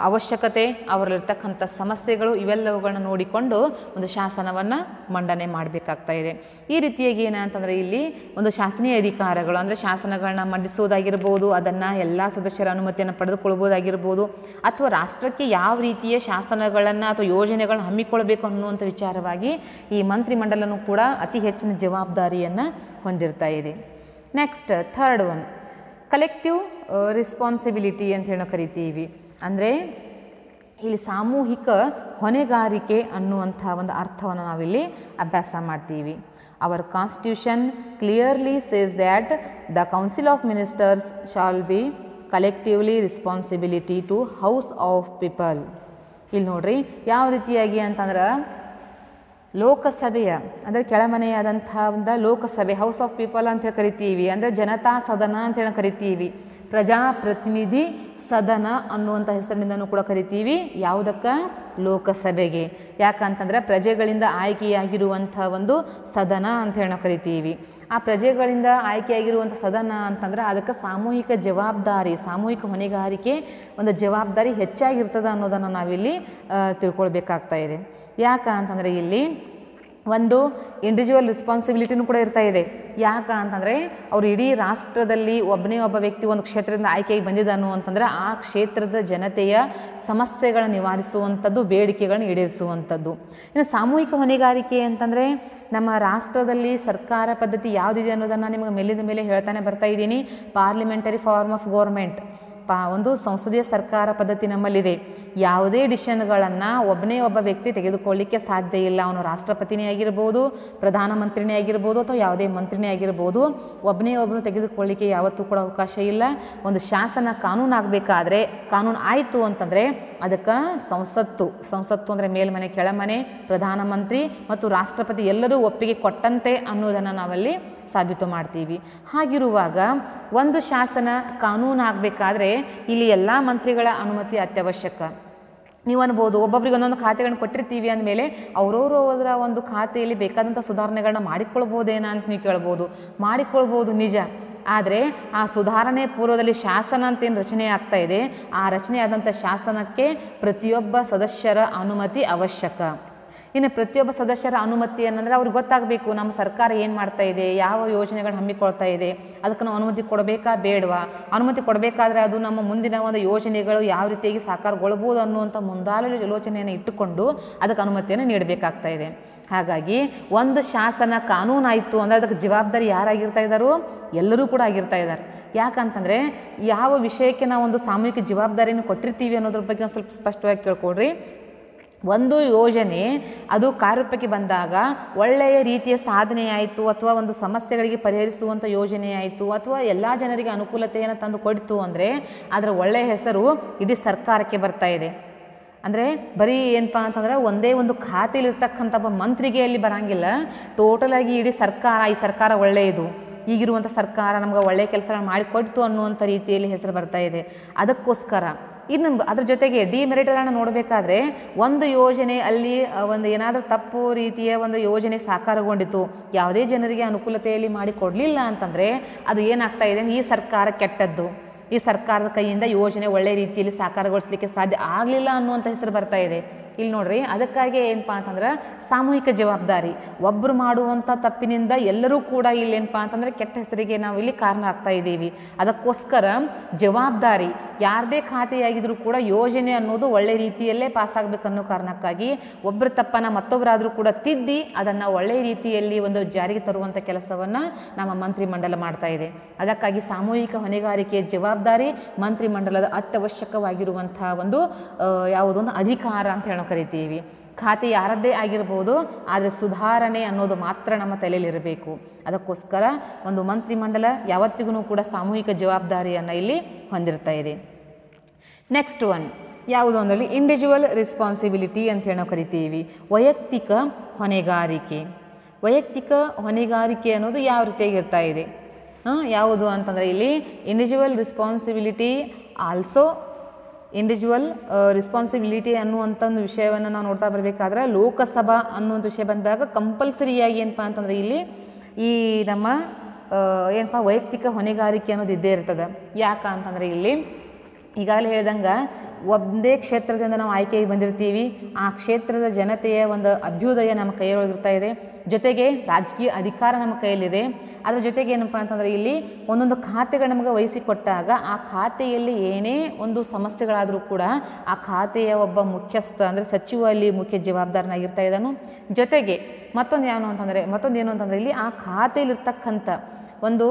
ಅವಶ್ಯಕತೆ, ಅವರಲ್ಲಿರ್ತಕ್ಕಂಥ ಸಮಸ್ಯೆಗಳು ಇವೆಲ್ಲವುಗಳನ್ನ ನೋಡಿಕೊಂಡು ಒಂದು ಶಾಸನವನ್ನು ಮಂಡನೆ ಮಾಡಬೇಕಾಗ್ತಾ ಇದೆ. ಈ ರೀತಿಯಾಗಿ ಏನಂತಂದರೆ ಇಲ್ಲಿ ಒಂದು ಶಾಸನೀಯ ಅಧಿಕಾರಗಳು ಅಂದರೆ ಶಾಸನಗಳನ್ನ ಮಂಡಿಸೋದಾಗಿರ್ಬೋದು, ಅದನ್ನು ಎಲ್ಲ ಸದಸ್ಯರ ಅನುಮತಿಯನ್ನು ಪಡೆದುಕೊಳ್ಬೋದಾಗಿರ್ಬೋದು, ಅಥವಾ ರಾಷ್ಟ್ರಕ್ಕೆ ಯಾವ ರೀತಿಯ ಶಾಸನಗಳನ್ನು ಅಥವಾ ಯೋಜನೆಗಳನ್ನ ಹಮ್ಮಿಕೊಳ್ಬೇಕು ಅನ್ನುವಂಥ ವಿಚಾರವಾಗಿ ಈ ಮಂತ್ರಿಮಂಡಲನೂ ಕೂಡ ಅತಿ ಹೆಚ್ಚಿನ ಜವಾಬ್ದಾರಿಯನ್ನು ಹೊಂದಿರ್ತಾ ಇದೆ. Next third one collective responsibility ಅಂತ ಹೇಳಿ ಕರಿತೀವಿ. ಅಂದರೆ ಇಲ್ಲಿ ಸಾಮೂಹಿಕ ಹೊಣೆಗಾರಿಕೆ ಅನ್ನುವಂಥ ಒಂದು ಅರ್ಥವನ್ನು ನಾವಿಲ್ಲಿ ಅಭ್ಯಾಸ ಮಾಡ್ತೀವಿ. Our constitution clearly says that the council of ministers shall be collectively responsibility to house of people. ಇಲ್ಲಿ ನೋಡ್ರಿ ಯಾವ ರೀತಿಯಾಗಿ ಅಂತಂದ್ರೆ ಲೋಕಸಭೆಯ ಅಂದರೆ ಕೆಳಮನೆಯಾದಂಥ ಒಂದು ಲೋಕಸಭೆ ಹೌಸ್ ಆಫ್ ಪೀಪಲ್ ಅಂತ ಹೇಳಿ ಕರಿತೀವಿ. ಅಂದರೆ ಜನತಾ ಸದನ ಅಂತ ಹೇಳಿ ಕರಿತೀವಿ. ಪ್ರಜಾಪ್ರತಿನಿಧಿ ಸದನ ಅನ್ನುವಂಥ ಹೆಸರಿನಿಂದನೂ ಕೂಡ ಕರಿತೀವಿ. ಯಾವುದಕ್ಕೆ? ಲೋಕಸಭೆಗೆ. ಯಾಕಂತಂದರೆ ಪ್ರಜೆಗಳಿಂದ ಆಯ್ಕೆಯಾಗಿರುವಂಥ ಒಂದು ಸದನ ಅಂತ ಹೇಳಿ ನಾವು ಕರಿತೀವಿ. ಆ ಪ್ರಜೆಗಳಿಂದ ಆಯ್ಕೆಯಾಗಿರುವಂಥ ಸದನ ಅಂತಂದ್ರೆ ಅದಕ್ಕೆ ಸಾಮೂಹಿಕ ಜವಾಬ್ದಾರಿ, ಸಾಮೂಹಿಕ ಹೊಣೆಗಾರಿಕೆ, ಒಂದು ಜವಾಬ್ದಾರಿ ಹೆಚ್ಚಾಗಿರ್ತದೆ ಅನ್ನೋದನ್ನು ನಾವಿಲ್ಲಿ ತಿಳ್ಕೊಳ್ಬೇಕಾಗ್ತಾ ಇದೆ. ಯಾಕ ಅಂತಂದರೆ ಇಲ್ಲಿ ಒಂದು ಇಂಡಿವಿಜುವಲ್ ರೆಸ್ಪಾನ್ಸಿಬಿಲಿಟಿನೂ ಕೂಡ ಇರ್ತಾ ಇದೆ. ಯಾಕ ಅಂತಂದರೆ ಅವರು ಇಡೀ ರಾಷ್ಟ್ರದಲ್ಲಿ ಒಬ್ಬನೇ ಒಬ್ಬ ವ್ಯಕ್ತಿ ಒಂದು ಕ್ಷೇತ್ರದಿಂದ ಆಯ್ಕೆಯಾಗಿ ಬಂದಿದ್ದಾನು ಅಂತಂದರೆ ಆ ಕ್ಷೇತ್ರದ ಜನತೆಯ ಸಮಸ್ಯೆಗಳನ್ನು ನಿವಾರಿಸುವಂಥದ್ದು, ಬೇಡಿಕೆಗಳನ್ನು ಈಡೇರಿಸುವಂಥದ್ದು. ಇನ್ನು ಸಾಮೂಹಿಕ ಹೊಣೆಗಾರಿಕೆ ಅಂತಂದರೆ ನಮ್ಮ ರಾಷ್ಟ್ರದಲ್ಲಿ ಸರ್ಕಾರ ಪದ್ಧತಿ ಯಾವುದಿದೆ ಅನ್ನೋದನ್ನು ನಿಮಗೆ ಮೇಲಿಂದ ಮೇಲೆ ಹೇಳ್ತಾನೆ ಬರ್ತಾ ಇದ್ದೀನಿ. ಪಾರ್ಲಿಮೆಂಟರಿ ಫಾರ್ಮ್ ಆಫ್ ಗೌರ್ಮೆಂಟ್, ಒಂದು ಸಂಸದೀಯ ಸರ್ಕಾರ ಪದ್ಧತಿ ನಮ್ಮಲ್ಲಿದೆ. ಯಾವುದೇ ಡಿಸಿಷನ್ಗಳನ್ನು ಒಬ್ಬನೇ ಒಬ್ಬ ವ್ಯಕ್ತಿ ತೆಗೆದುಕೊಳ್ಳಿಕ್ಕೆ ಸಾಧ್ಯ ಇಲ್ಲ. ಅವನು ರಾಷ್ಟ್ರಪತಿನೇ ಆಗಿರ್ಬೋದು, ಪ್ರಧಾನಮಂತ್ರಿನೇ ಆಗಿರ್ಬೋದು, ಅಥವಾ ಯಾವುದೇ ಮಂತ್ರಿನೇ ಆಗಿರ್ಬೋದು. ಒಬ್ಬನು ತೆಗೆದುಕೊಳ್ಳಿಕ್ಕೆ ಯಾವತ್ತೂ ಕೂಡ ಅವಕಾಶ ಇಲ್ಲ. ಒಂದು ಶಾಸನ ಕಾನೂನು ಆಗಬೇಕಾದ್ರೆ, ಕಾನೂನು ಆಯಿತು ಅಂತಂದರೆ ಅದಕ್ಕೆ ಸಂಸತ್ತು ಅಂದರೆ ಮೇಲ್ಮನೆ, ಕೆಳಮನೆ, ಪ್ರಧಾನಮಂತ್ರಿ ಮತ್ತು ರಾಷ್ಟ್ರಪತಿ ಎಲ್ಲರೂ ಒಪ್ಪಿಗೆ ಕೊಟ್ಟಂತೆ ಅನ್ನೋದನ್ನು ನಾವಲ್ಲಿ ಸಾಬೀತು ಮಾಡ್ತೀವಿ. ಹಾಗಿರುವಾಗ ಒಂದು ಶಾಸನ ಕಾನೂನು ಆಗಬೇಕಾದ್ರೆ ಇಲ್ಲಿ ಎಲ್ಲ ಮಂತ್ರಿಗಳ ಅನುಮತಿ ಅತ್ಯವಶ್ಯಕ. ನೀವು ಅನ್ಬೋದು, ಒಬ್ಬೊಬ್ರಿಗೆ ಒಂದೊಂದು ಖಾತೆಗಳನ್ನ ಕೊಟ್ಟಿರ್ತೀವಿ ಅಂದಮೇಲೆ ಅವರವರು ಅದರ ಒಂದು ಖಾತೆಯಲ್ಲಿ ಬೇಕಾದಂಥ ಸುಧಾರಣೆಗಳನ್ನ ಮಾಡಿಕೊಳ್ಬೋದೇನಾ ಅಂತ ನೀವು ಕೇಳ್ಬೋದು. ಮಾಡಿಕೊಳ್ಬೋದು ನಿಜ. ಆದರೆ ಆ ಸುಧಾರಣೆ ಪೂರ್ವದಲ್ಲಿ ಶಾಸನ ಅಂತೇನು ರಚನೆ ಆಗ್ತಾ ಇದೆ, ಆ ರಚನೆ ಆದಂಥ ಶಾಸನಕ್ಕೆ ಪ್ರತಿಯೊಬ್ಬ ಸದಸ್ಯರ ಅನುಮತಿ ಅವಶ್ಯಕ. ಇನ್ನು ಪ್ರತಿಯೊಬ್ಬ ಸದಸ್ಯರ ಅನುಮತಿ ಅನ್ನಂದರೆ ಅವ್ರಿಗೆ ಗೊತ್ತಾಗಬೇಕು ನಮ್ಮ ಸರ್ಕಾರ ಏನು ಮಾಡ್ತಾ ಇದೆ, ಯಾವ ಯೋಜನೆಗಳು ಹಮ್ಮಿಕೊಳ್ತಾ ಇದೆ, ಅದಕ್ಕೆ ನಾವು ಅನುಮತಿ ಕೊಡಬೇಕಾ ಬೇಡವಾ, ಅನುಮತಿ ಕೊಡಬೇಕಾದ್ರೆ ಅದು ನಮ್ಮ ಮುಂದಿನ ಒಂದು ಯೋಜನೆಗಳು ಯಾವ ರೀತಿಯಾಗಿ ಸಾಕಾರಗೊಳ್ಬೋದು ಅನ್ನುವಂಥ ಮುಂದಾಲು ಯೋಚನೆಯನ್ನು ಇಟ್ಟುಕೊಂಡು ಅದಕ್ಕೆ ಅನುಮತಿಯನ್ನು ನೀಡಬೇಕಾಗ್ತಾ ಇದೆ. ಹಾಗಾಗಿ ಒಂದು ಶಾಸನ ಕಾನೂನಾಯಿತು ಅಂದರೆ ಅದಕ್ಕೆ ಜವಾಬ್ದಾರಿ ಯಾರಾಗಿರ್ತಾ ಇದ್ದಾರೋ ಎಲ್ಲರೂ ಕೂಡ ಆಗಿರ್ತಾ ಇದ್ದಾರೆ. ಯಾಕಂತಂದರೆ ಯಾವ ವಿಷಯಕ್ಕೆ ನಾವು ಒಂದು ಸಾಮೂಹಿಕ ಜವಾಬ್ದಾರಿಯನ್ನು ಕೊಟ್ಟಿರ್ತೀವಿ ಅನ್ನೋದ್ರ ಬಗ್ಗೆ ಒಂದು ಸ್ವಲ್ಪ ಸ್ಪಷ್ಟವಾಗಿ ಕೇಳ್ಕೊಡ್ರಿ. ಒಂದು ಯೋಜನೆ ಅದು ಕಾರ್ಯರೂಪಕ್ಕೆ ಬಂದಾಗ ಒಳ್ಳೆಯ ರೀತಿಯ ಸಾಧನೆ ಆಯಿತು, ಅಥವಾ ಒಂದು ಸಮಸ್ಯೆಗಳಿಗೆ ಪರಿಹರಿಸುವಂಥ ಯೋಜನೆ ಆಯಿತು, ಅಥವಾ ಎಲ್ಲ ಜನರಿಗೆ ಅನುಕೂಲತೆಯನ್ನು ತಂದು ಕೊಡ್ತು ಅಂದರೆ ಅದರ ಒಳ್ಳೆಯ ಹೆಸರು ಇಡೀ ಸರ್ಕಾರಕ್ಕೆ ಬರ್ತಾ ಇದೆ. ಅಂದರೆ ಬರೀ ಏನಪ್ಪ ಅಂತಂದರೆ ಒಂದೇ ಒಂದು ಖಾತೆಯಲ್ಲಿರ್ತಕ್ಕಂಥ ಒಬ್ಬ ಮಂತ್ರಿಗೆ ಅಲ್ಲಿ ಬರೋಂಗಿಲ್ಲ, ಟೋಟಲಾಗಿ ಇಡೀ ಸರ್ಕಾರ, ಈ ಸರ್ಕಾರ ಒಳ್ಳೆಯದು, ಈಗಿರುವಂಥ ಸರ್ಕಾರ ನಮ್ಗೆ ಒಳ್ಳೆಯ ಕೆಲಸಗಳನ್ನ ಮಾಡಿಕೊಡ್ತು ಅನ್ನುವಂಥ ರೀತಿಯಲ್ಲಿ ಹೆಸರು ಬರ್ತಾ ಇದೆ. ಅದಕ್ಕೋಸ್ಕರ ಇನ್ನು ಅದ್ರ ಜೊತೆಗೆ ಡಿಮೆರಿಟ್ಗಳನ್ನು ನೋಡಬೇಕಾದ್ರೆ ಒಂದು ಯೋಜನೆ ಅಲ್ಲಿ ಒಂದು ಏನಾದರೂ ತಪ್ಪು ರೀತಿಯ ಒಂದು ಯೋಜನೆ ಸಾಕಾರಗೊಂಡಿತು, ಯಾವುದೇ ಜನರಿಗೆ ಅನುಕೂಲತೆಯಲ್ಲಿ ಮಾಡಿ ಕೊಡಲಿಲ್ಲ ಅಂತಂದರೆ ಅದು ಏನಾಗ್ತಾ ಇದೆ, ಈ ಸರ್ಕಾರ ಕೆಟ್ಟದ್ದು, ಈ ಸರ್ಕಾರದ ಕೈಯಿಂದ ಯೋಜನೆ ಒಳ್ಳೆ ರೀತಿಯಲ್ಲಿ ಸಾಕಾರಗೊಳಿಸಲಿಕ್ಕೆ ಸಾಧ್ಯ ಆಗಲಿಲ್ಲ ಅನ್ನುವಂಥ ಹೆಸರು ಬರ್ತಾ ಇದೆ. ಇಲ್ಲಿ ನೋಡ್ರಿ, ಅದಕ್ಕಾಗಿ ಏನಪ್ಪ ಅಂತಂದ್ರೆ ಸಾಮೂಹಿಕ ಜವಾಬ್ದಾರಿ, ಒಬ್ಬರು ಮಾಡುವಂಥ ತಪ್ಪಿನಿಂದ ಎಲ್ಲರೂ ಕೂಡ ಇಲ್ಲಿ ಏನಪ್ಪ ಅಂತಂದರೆ ಕೆಟ್ಟ ಹೆಸರಿಗೆ ನಾವು ಇಲ್ಲಿ ಕಾರಣ ಆಗ್ತಾ ಇದ್ದೀವಿ. ಅದಕ್ಕೋಸ್ಕರ ಜವಾಬ್ದಾರಿ ಯಾರದೇ ಖಾತೆಯಾಗಿದ್ರೂ ಕೂಡ ಯೋಜನೆ ಅನ್ನೋದು ಒಳ್ಳೆ ರೀತಿಯಲ್ಲೇ ಪಾಸಾಗಬೇಕನ್ನೋ ಕಾರಣಕ್ಕಾಗಿ ಒಬ್ಬರ ತಪ್ಪನ್ನು ಮತ್ತೊಬ್ಬರಾದರೂ ಕೂಡ ತಿದ್ದಿ ಅದನ್ನು ಒಳ್ಳೆಯ ರೀತಿಯಲ್ಲಿ ಒಂದು ಜಾರಿಗೆ ತರುವಂಥ ಕೆಲಸವನ್ನು ನಮ್ಮ ಮಂತ್ರಿಮಂಡಲ ಮಾಡ್ತಾ ಇದೆ. ಅದಕ್ಕಾಗಿ ಸಾಮೂಹಿಕ ಹೊಣೆಗಾರಿಕೆಯ ಜವಾಬ್ದಾರಿ ಮಂತ್ರಿಮಂಡಲದ ಅತ್ಯವಶ್ಯಕವಾಗಿರುವಂಥ ಒಂದು ಯಾವುದೊಂದು ಅಧಿಕಾರ ಅಂತ ಹೇಳೋ ಕರಿತೀವಿ. ಖಾತೆ ಯಾರದ್ದೇ ಆಗಿರ್ಬೋದು, ಆದರೆ ಸುಧಾರಣೆ ಅನ್ನೋದು ಮಾತ್ರ ನಮ್ಮ ತಲೆಯಲ್ಲಿರಬೇಕು. ಅದಕ್ಕೋಸ್ಕರ ಒಂದು ಮಂತ್ರಿಮಂಡಲ ಯಾವತ್ತಿಗೂ ಕೂಡ ಸಾಮೂಹಿಕ ಜವಾಬ್ದಾರಿಯನ್ನು ಇಲ್ಲಿ ಹೊಂದಿರ್ತಾ ಇದೆ. ನೆಕ್ಸ್ಟ್ ಒನ್ ಯಾವುದು ಅಂದರೆ ಇಂಡಿವಿಜುವಲ್ ರೆಸ್ಪಾನ್ಸಿಬಿಲಿಟಿ ಅಂತ ಹೇಳೋ ಕರಿತೀವಿ. ವೈಯಕ್ತಿಕ ಹೊಣೆಗಾರಿಕೆ. ವೈಯಕ್ತಿಕ ಹೊಣೆಗಾರಿಕೆ ಅನ್ನೋದು ಯಾವ ರೀತಿಯಾಗಿರ್ತಾ ಇದೆ, ಯಾವುದು ಅಂತಂದರೆ ಇಲ್ಲಿ individual responsibility also individual responsibility ಅನ್ನುವಂಥ ಒಂದು ವಿಷಯವನ್ನು ನಾವು ನೋಡ್ತಾ ಬರಬೇಕಾದ್ರೆ ಲೋಕಸಭಾ ಅನ್ನುವಂಥ ವಿಷಯ ಬಂದಾಗ ಕಂಪಲ್ಸರಿಯಾಗಿ ಏನಪ್ಪ ಅಂತಂದರೆ ಇಲ್ಲಿ ಈ ನಮ್ಮ ಏನಪ್ಪ ವೈಯಕ್ತಿಕ ಹೊಣೆಗಾರಿಕೆ ಅನ್ನೋದು ಇದ್ದೇ ಇರ್ತದೆ. ಯಾಕ ಅಂತಂದರೆ ಇಲ್ಲಿ ಈಗಾಗಲೇ ಹೇಳ್ದಂಗೆ ಒಂದೇ ಕ್ಷೇತ್ರದಿಂದ ನಾವು ಆಯ್ಕೆಯಾಗಿ ಬಂದಿರ್ತೀವಿ, ಆ ಕ್ಷೇತ್ರದ ಜನತೆಯ ಒಂದು ಅಭ್ಯುದಯ ನಮ್ಮ ಕೈಯೊಳಗಿರ್ತಾ ಇದೆ, ಜೊತೆಗೆ ರಾಜಕೀಯ ಅಧಿಕಾರ ನಮ್ಮ ಕೈಯಲ್ಲಿದೆ. ಅದರ ಜೊತೆಗೆ ಏನಪ್ಪ ಅಂತಂದರೆ ಇಲ್ಲಿ ಒಂದೊಂದು ಖಾತೆಗಳು ನಮಗೆ ವಹಿಸಿಕೊಟ್ಟಾಗ ಆ ಖಾತೆಯಲ್ಲಿ ಏನೇ ಒಂದು ಸಮಸ್ಯೆಗಳಾದರೂ ಕೂಡ ಆ ಖಾತೆಯ ಒಬ್ಬ ಮುಖ್ಯಸ್ಥ ಅಂದರೆ ಸಚಿವ ಅಲ್ಲಿ ಮುಖ್ಯ ಜವಾಬ್ದಾರನಾಗಿರ್ತಾ ಇದ್ದಾನು. ಜೊತೆಗೆ ಮತ್ತೊಂದು ಏನು ಅಂತಂದರೆ ಇಲ್ಲಿ ಆ ಖಾತೆಯಲ್ಲಿರ್ತಕ್ಕಂಥ ಒಂದು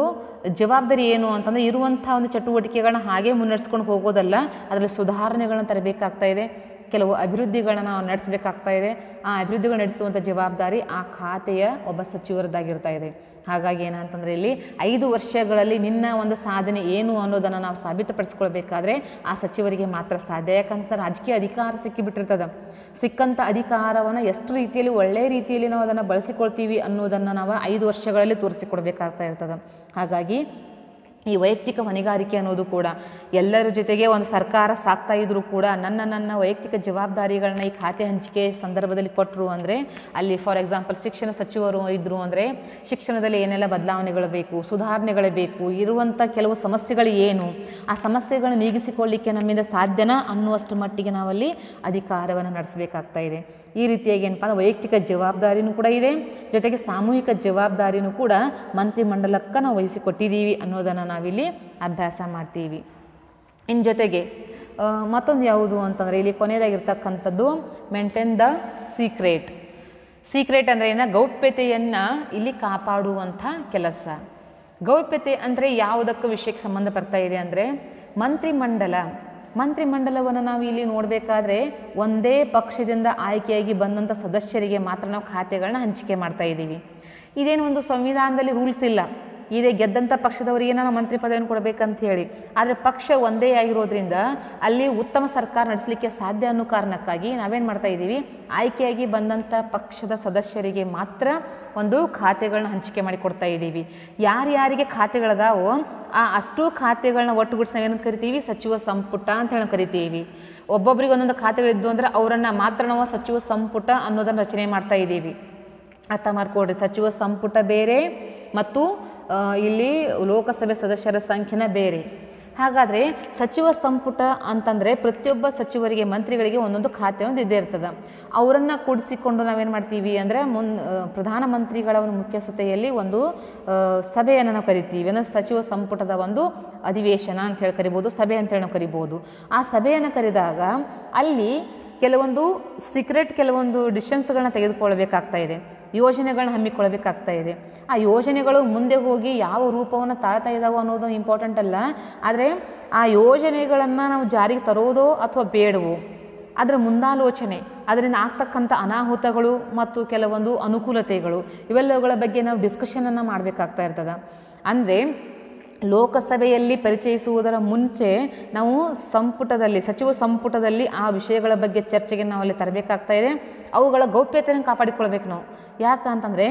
ಜವಾಬ್ದಾರಿ ಏನು ಅಂತಂದರೆ ಇರುವಂಥ ಒಂದು ಚಟುವಟಿಕೆಗಳನ್ನ ಹಾಗೆ ಮುನ್ನಡೆಸ್ಕೊಂಡು ಹೋಗೋದಲ್ಲ, ಅದರಲ್ಲಿ ಸುಧಾರಣೆಗಳನ್ನ ತರಬೇಕಾಗ್ತಾ ಇದೆ, ಕೆಲವು ಅಭಿವೃದ್ಧಿಗಳನ್ನ ನಾವು ನಡೆಸಬೇಕಾಗ್ತಾ ಇದೆ. ಆ ಅಭಿವೃದ್ಧಿಗಳು ನಡೆಸುವಂಥ ಜವಾಬ್ದಾರಿ ಆ ಖಾತೆಯ ಒಬ್ಬ ಸಚಿವರದ್ದಾಗಿರ್ತಾ ಇದೆ. ಹಾಗಾಗಿ ಏನಂತಂದರೆ ಇಲ್ಲಿ 5 ವರ್ಷಗಳಲ್ಲಿ ನಿನ್ನ ಒಂದು ಸಾಧನೆ ಏನು ಅನ್ನೋದನ್ನು ನಾವು ಸಾಬೀತುಪಡಿಸ್ಕೊಳ್ಬೇಕಾದ್ರೆ ಆ ಸಚಿವರಿಗೆ ಮಾತ್ರ ಸಾಧ್ಯ. ಯಾಕಂತ ರಾಜಕೀಯ ಅಧಿಕಾರ ಸಿಕ್ಕಿಬಿಟ್ಟಿರ್ತದೆ. ಸಿಕ್ಕಂಥ ಅಧಿಕಾರವನ್ನು ಎಷ್ಟು ರೀತಿಯಲ್ಲಿ ಒಳ್ಳೆಯ ರೀತಿಯಲ್ಲಿ ನಾವು ಅದನ್ನು ಬಳಸಿಕೊಳ್ತೀವಿ ಅನ್ನೋದನ್ನು ನಾವು 5 ವರ್ಷಗಳಲ್ಲಿ ತೋರಿಸಿಕೊಡ್ಬೇಕಾಗ್ತಾ ಇರ್ತದೆ. ಹಾಗಾಗಿ ಈ ವೈಯಕ್ತಿಕ ಹೊಣೆಗಾರಿಕೆ ಅನ್ನೋದು ಕೂಡ ಎಲ್ಲರ ಜೊತೆಗೆ ಒಂದು ಸರ್ಕಾರ ಸಾಕ್ತಾ ಇದ್ರೂ ಕೂಡ ನನ್ನ ವೈಯಕ್ತಿಕ ಜವಾಬ್ದಾರಿಗಳನ್ನ ಈ ಖಾತೆ ಹಂಚಿಕೆ ಸಂದರ್ಭದಲ್ಲಿ ಕೊಟ್ಟರು ಅಂದರೆ ಅಲ್ಲಿ ಫಾರ್ ಎಕ್ಸಾಂಪಲ್ ಶಿಕ್ಷಣ ಸಚಿವರು ಇದ್ದರು ಅಂದರೆ ಶಿಕ್ಷಣದಲ್ಲಿ ಏನೆಲ್ಲ ಬದಲಾವಣೆಗಳು ಬೇಕು, ಸುಧಾರಣೆಗಳು ಬೇಕು, ಇರುವಂಥ ಕೆಲವು ಸಮಸ್ಯೆಗಳು ಏನು, ಆ ಸಮಸ್ಯೆಗಳನ್ನು ನೀಗಿಸಿಕೊಳ್ಳಿಕ್ಕೆ ನಮ್ಮಿಂದ ಸಾಧ್ಯನಾ ಅನ್ನುವಷ್ಟು ಮಟ್ಟಿಗೆ ನಾವಲ್ಲಿ ಅಧಿಕಾರವನ್ನು ನಡೆಸಬೇಕಾಗ್ತಾ ಇದೆ. ಈ ರೀತಿಯಾಗಿ ಏನಪ್ಪ ಅಂದರೆ ವೈಯಕ್ತಿಕ ಜವಾಬ್ದಾರಿನೂ ಕೂಡ ಇದೆ, ಜೊತೆಗೆ ಸಾಮೂಹಿಕ ಜವಾಬ್ದಾರಿನೂ ಕೂಡ ಮಂತ್ರಿಮಂಡಲಕ್ಕೆ ನಾವು ವಹಿಸಿಕೊಟ್ಟಿದ್ದೀವಿ ಅನ್ನೋದನ್ನು ನಾವಿಲ್ಲಿ ಅಭ್ಯಾಸ ಮಾಡ್ತೀವಿ. ಇನ್ನು ಜೊತೆಗೆ ಮತ್ತೊಂದು ಯಾವುದು ಅಂತಂದರೆ ಇಲ್ಲಿ ಕೊನೆಯದಾಗಿರ್ತಕ್ಕಂಥದ್ದು ಮೇಂಟೈನ್ ದ ಸೀಕ್ರೆಟ್ ಅಂದರೆ ಏನ, ಗೌಪ್ಯತೆಯನ್ನು ಇಲ್ಲಿ ಕಾಪಾಡುವಂಥ ಕೆಲಸ. ಗೌಪ್ಯತೆ ಅಂದರೆ ಯಾವುದಕ್ಕೂ ವಿಷಯಕ್ಕೆ ಸಂಬಂಧ ಬರ್ತಾ ಇದೆ ಅಂದರೆ ಮಂತ್ರಿಮಂಡಲವನ್ನು ನಾವು ಇಲ್ಲಿ ನೋಡಬೇಕಾದ್ರೆ ಒಂದೇ ಪಕ್ಷದಿಂದ ಆಯ್ಕೆಯಾಗಿ ಬಂದಂಥ ಸದಸ್ಯರಿಗೆ ಮಾತ್ರ ನಾವು ಖಾತೆಗಳನ್ನ ಹಂಚಿಕೆ ಮಾಡ್ತಾ ಇದ್ದೀವಿ. ಇದೇನು ಒಂದು ಸಂವಿಧಾನದಲ್ಲಿ ರೂಲ್ಸ್ ಇಲ್ಲ, ಇದೇ ಗೆದ್ದಂಥ ಪಕ್ಷದವರಿಗೆ ನಾವು ಮಂತ್ರಿ ಪದವಿಯನ್ನು ಕೊಡಬೇಕಂತ ಹೇಳಿ. ಆದರೆ ಪಕ್ಷ ಒಂದೇ ಆಗಿರೋದ್ರಿಂದ ಅಲ್ಲಿ ಉತ್ತಮ ಸರ್ಕಾರ ನಡೆಸಲಿಕ್ಕೆ ಸಾಧ್ಯ ಅನ್ನೋ ಕಾರಣಕ್ಕಾಗಿ ನಾವೇನು ಮಾಡ್ತಾ ಇದ್ದೀವಿ, ಆಯ್ಕೆಯಾಗಿ ಬಂದಂಥ ಪಕ್ಷದ ಸದಸ್ಯರಿಗೆ ಮಾತ್ರ ಒಂದು ಖಾತೆಗಳನ್ನ ಹಂಚಿಕೆ ಮಾಡಿ ಕೊಡ್ತಾ ಇದ್ದೀವಿ. ಯಾರ್ಯಾರಿಗೆ ಖಾತೆಗಳದಾವೋ ಅಷ್ಟು ಖಾತೆಗಳನ್ನ ಒಟ್ಟುಗೂಡಿಸಿ ನಾವೇನು ಕರಿತೀವಿ, ಸಚಿವ ಸಂಪುಟ ಅಂತ ಹೇಳಿ ಕರಿತೀವಿ. ಒಬ್ಬೊಬ್ಬರಿಗೆ ಒಂದೊಂದು ಖಾತೆಗಳಿದ್ದು ಅಂದರೆ ಅವರನ್ನು ಮಾತ್ರ ನಾವು ಸಚಿವ ಸಂಪುಟ ಅನ್ನೋದನ್ನು ರಚನೆ ಮಾಡ್ತಾ ಇದ್ದೀವಿ. ಅರ್ಥ ಮಾಡ್ಕೊಡ್ರಿ, ಸಚಿವ ಸಂಪುಟ ಬೇರೆ ಮತ್ತು ಇಲ್ಲಿ ಲೋಕಸಭೆ ಸದಸ್ಯರ ಸಂಖ್ಯೆನ ಬೇರೆ. ಹಾಗಾದರೆ ಸಚಿವ ಸಂಪುಟ ಅಂತಂದರೆ ಪ್ರತಿಯೊಬ್ಬ ಸಚಿವರಿಗೆ ಮಂತ್ರಿಗಳಿಗೆ ಒಂದೊಂದು ಖಾತೆ ಒಂದು ಇದ್ದೇ ಇರ್ತದೆ. ಅವರನ್ನು ಕೂಡಿಸಿಕೊಂಡು ನಾವೇನು ಮಾಡ್ತೀವಿ ಅಂದರೆ ಪ್ರಧಾನಮಂತ್ರಿಗಳ ಒಂದು ಮುಖ್ಯಸ್ಥತೆಯಲ್ಲಿ ಒಂದು ಸಭೆಯನ್ನು ನಾವು ಕರಿತೀವಿ. ಅಂದರೆ ಸಚಿವ ಸಂಪುಟದ ಒಂದು ಅಧಿವೇಶನ ಅಂತ ಹೇಳಿ ಕರಿಬೋದು, ಸಭೆ ಅಂತೇಳಿ ನಾವು ಕರಿಬೋದು. ಆ ಸಭೆಯನ್ನು ಕರೆದಾಗ ಅಲ್ಲಿ ಕೆಲವೊಂದು ಕೆಲವೊಂದು ಡಿಸಿಷನ್ಸ್ಗಳನ್ನ ತೆಗೆದುಕೊಳ್ಬೇಕಾಗ್ತಾ ಇದೆ, ಯೋಜನೆಗಳನ್ನ ಹಮ್ಮಿಕೊಳ್ಬೇಕಾಗ್ತಾ ಇದೆ. ಆ ಯೋಜನೆಗಳು ಮುಂದೆ ಹೋಗಿ ಯಾವ ರೂಪವನ್ನು ತಾಳ್ತಾ ಇದ್ದಾವೋ ಅನ್ನೋದು ಇಂಪಾರ್ಟೆಂಟ್ ಅಲ್ಲ, ಆದರೆ ಆ ಯೋಜನೆಗಳನ್ನು ನಾವು ಜಾರಿಗೆ ತರೋದೋ ಅಥವಾ ಬೇಡವೋ ಅದರ ಮುಂದಾಲೋಚನೆ, ಅದರಿಂದ ಆಗ್ತಕ್ಕಂಥ ಅನಾಹುತಗಳು ಮತ್ತು ಕೆಲವೊಂದು ಅನುಕೂಲತೆಗಳು ಇವೆಲ್ಲವುಗಳ ಬಗ್ಗೆ ನಾವು ಡಿಸ್ಕಷನನ್ನು ಮಾಡಬೇಕಾಗ್ತಾ ಇರ್ತದೆ. ಅಂದರೆ ಲೋಕಸಭೆಯಲ್ಲಿ ಪರಿಚಯಿಸುವುದರ ಮುಂಚೆ ನಾವು ಸಚಿವ ಸಂಪುಟದಲ್ಲಿ ಆ ವಿಷಯಗಳ ಬಗ್ಗೆ ಚರ್ಚೆಗೆ ನಾವಲ್ಲಿ ತರಬೇಕಾಗ್ತಾ ಇದೆ. ಅವುಗಳ ಗೌಪ್ಯತೆಯನ್ನು ಕಾಪಾಡಿಕೊಳ್ಬೇಕು ನಾವು. ಯಾಕಂತಂದರೆ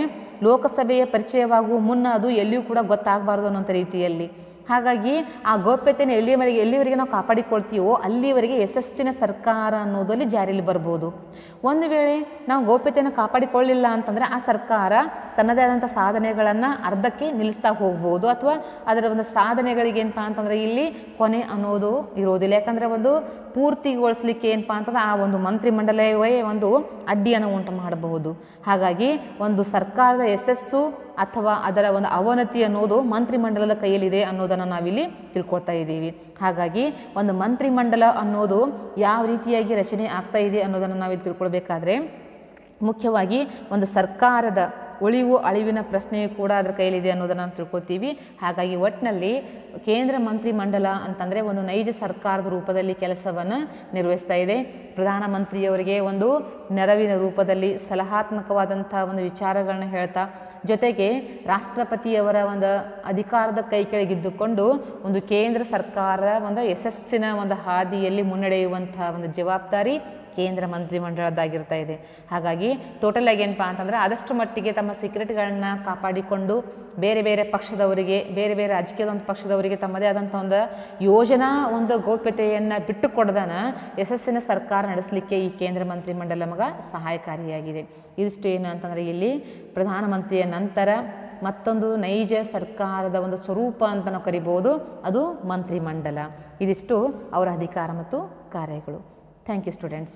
ಲೋಕಸಭೆಯ ಪರಿಚಯವಾಗುವ ಮುನ್ನ ಅದು ಎಲ್ಲಿಯೂ ಕೂಡ ಗೊತ್ತಾಗಬಾರ್ದು ಅನ್ನೋಂಥ ರೀತಿಯಲ್ಲಿ. ಹಾಗಾಗಿ ಆ ಗೌಪ್ಯತೆಯನ್ನು ಎಲ್ಲಿವರೆಗೆ ನಾವು ಕಾಪಾಡಿಕೊಳ್ತೀವೋ ಅಲ್ಲಿವರೆಗೆ ಯಶಸ್ಸಿನ ಸರ್ಕಾರ ಅನ್ನೋದಲ್ಲಿ ಜಾರಿಯಲ್ಲಿ ಬರ್ಬೋದು. ಒಂದು ವೇಳೆ ನಾವು ಗೌಪ್ಯತೆಯನ್ನು ಕಾಪಾಡಿಕೊಳ್ಳಿಲ್ಲ ಅಂತಂದರೆ ಆ ಸರ್ಕಾರ ತನ್ನದೇ ಆದಂಥ ಸಾಧನೆಗಳನ್ನು ಅರ್ಧಕ್ಕೆ ನಿಲ್ಲಿಸ್ತಾ ಹೋಗ್ಬೋದು, ಅಥವಾ ಅದರ ಒಂದು ಸಾಧನೆಗಳಿಗೆ ಏನಪ್ಪ ಅಂತಂದರೆ ಇಲ್ಲಿ ಕೊನೆ ಅನ್ನೋದು ಇರೋದಿಲ್ಲ. ಯಾಕಂದರೆ ಒಂದು ಪೂರ್ತಿಗೊಳಿಸ್ಲಿಕ್ಕೆ ಏನಪ್ಪ ಅಂತಂದ್ರೆ ಆ ಒಂದು ಮಂತ್ರಿಮಂಡಲವೇ ಒಂದು ಅಡ್ಡಿಯನ್ನು ಉಂಟು ಮಾಡಬಹುದು. ಹಾಗಾಗಿ ಒಂದು ಸರ್ಕಾರದ ಯಶಸ್ಸು ಅಥವಾ ಅದರ ಒಂದು ಅವನತಿ ಅನ್ನೋದು ಮಂತ್ರಿಮಂಡಲದ ಕೈಯಲ್ಲಿದೆ ಅನ್ನೋದನ್ನು ನಾವಿಲ್ಲಿ ತಿಳ್ಕೊಳ್ತಾ ಇದ್ದೀವಿ. ಹಾಗಾಗಿ ಒಂದು ಮಂತ್ರಿಮಂಡಲ ಅನ್ನೋದು ಯಾವ ರೀತಿಯಾಗಿ ರಚನೆ ಆಗ್ತಾ ಇದೆ ಅನ್ನೋದನ್ನು ನಾವಿಲ್ಲಿ ತಿಳ್ಕೊಳ್ಬೇಕಾದ್ರೆ ಮುಖ್ಯವಾಗಿ ಒಂದು ಸರ್ಕಾರದ ಉಳಿವು ಅಳಿವಿನ ಪ್ರಶ್ನೆಯೂ ಕೂಡ ಅದರ ಕೈಯಲ್ಲಿದೆ ಅನ್ನೋದನ್ನು ನಾವು ತಿಳ್ಕೊತೀವಿ. ಹಾಗಾಗಿ ಒಟ್ಟಿನಲ್ಲಿ ಕೇಂದ್ರ ಮಂತ್ರಿಮಂಡಲ ಅಂತಂದರೆ ಒಂದು ನೈಜ ಸರ್ಕಾರದ ರೂಪದಲ್ಲಿ ಕೆಲಸವನ್ನು ನಿರ್ವಹಿಸ್ತಾ ಇದೆ. ಪ್ರಧಾನಮಂತ್ರಿಯವರಿಗೆ ಒಂದು ನೆರವಿನ ರೂಪದಲ್ಲಿ ಸಲಹಾತ್ಮಕವಾದಂಥ ಒಂದು ವಿಚಾರಗಳನ್ನ ಹೇಳ್ತಾ, ಜೊತೆಗೆ ರಾಷ್ಟ್ರಪತಿಯವರ ಒಂದು ಅಧಿಕಾರದ ಕೈ ಕೆಳಗಿದ್ದುಕೊಂಡು ಒಂದು ಕೇಂದ್ರ ಸರ್ಕಾರದ ಒಂದು ಯಶಸ್ಸಿನ ಒಂದು ಹಾದಿಯಲ್ಲಿ ಮುನ್ನಡೆಯುವಂಥ ಒಂದು ಜವಾಬ್ದಾರಿ ಕೇಂದ್ರ ಮಂತ್ರಿಮಂಡಲದಾಗಿರ್ತಾ ಇದೆ. ಹಾಗಾಗಿ ಟೋಟಲ್ ಆಗಿ ಏನಪ್ಪ ಅಂತಂದರೆ ಆದಷ್ಟು ಮಟ್ಟಿಗೆ ತಮ್ಮ ಸೀಕ್ರೆಟ್ಗಳನ್ನ ಕಾಪಾಡಿಕೊಂಡು ಬೇರೆ ಬೇರೆ ಪಕ್ಷದವರಿಗೆ, ಬೇರೆ ಬೇರೆ ರಾಜಕೀಯದ ಒಂದು ಪಕ್ಷದವರಿಗೆ ತಮ್ಮದೇ ಆದಂಥ ಒಂದು ಯೋಜನಾ ಒಂದು ಗೌಪ್ಯತೆಯನ್ನು ಬಿಟ್ಟುಕೊಡದನ ಯಶಸ್ಸಿನ ಸರ್ಕಾರ ನಡೆಸಲಿಕ್ಕೆ ಈ ಕೇಂದ್ರ ಮಂತ್ರಿಮಂಡಲ ನಮಗೆ ಸಹಾಯಕಾರಿಯಾಗಿದೆ. ಇದಿಷ್ಟು ಏನು ಅಂತಂದರೆ ಇಲ್ಲಿ ಪ್ರಧಾನಮಂತ್ರಿಯ ನಂತರ ಮತ್ತೊಂದು ನೈಜ ಸರ್ಕಾರದ ಒಂದು ಸ್ವರೂಪ ಅಂತ ನಾವು ಕರಿಬೋದು, ಅದು ಮಂತ್ರಿಮಂಡಲ. ಇದಿಷ್ಟು ಅವರ ಅಧಿಕಾರ ಮತ್ತು ಕಾರ್ಯಗಳು. Thank you, students.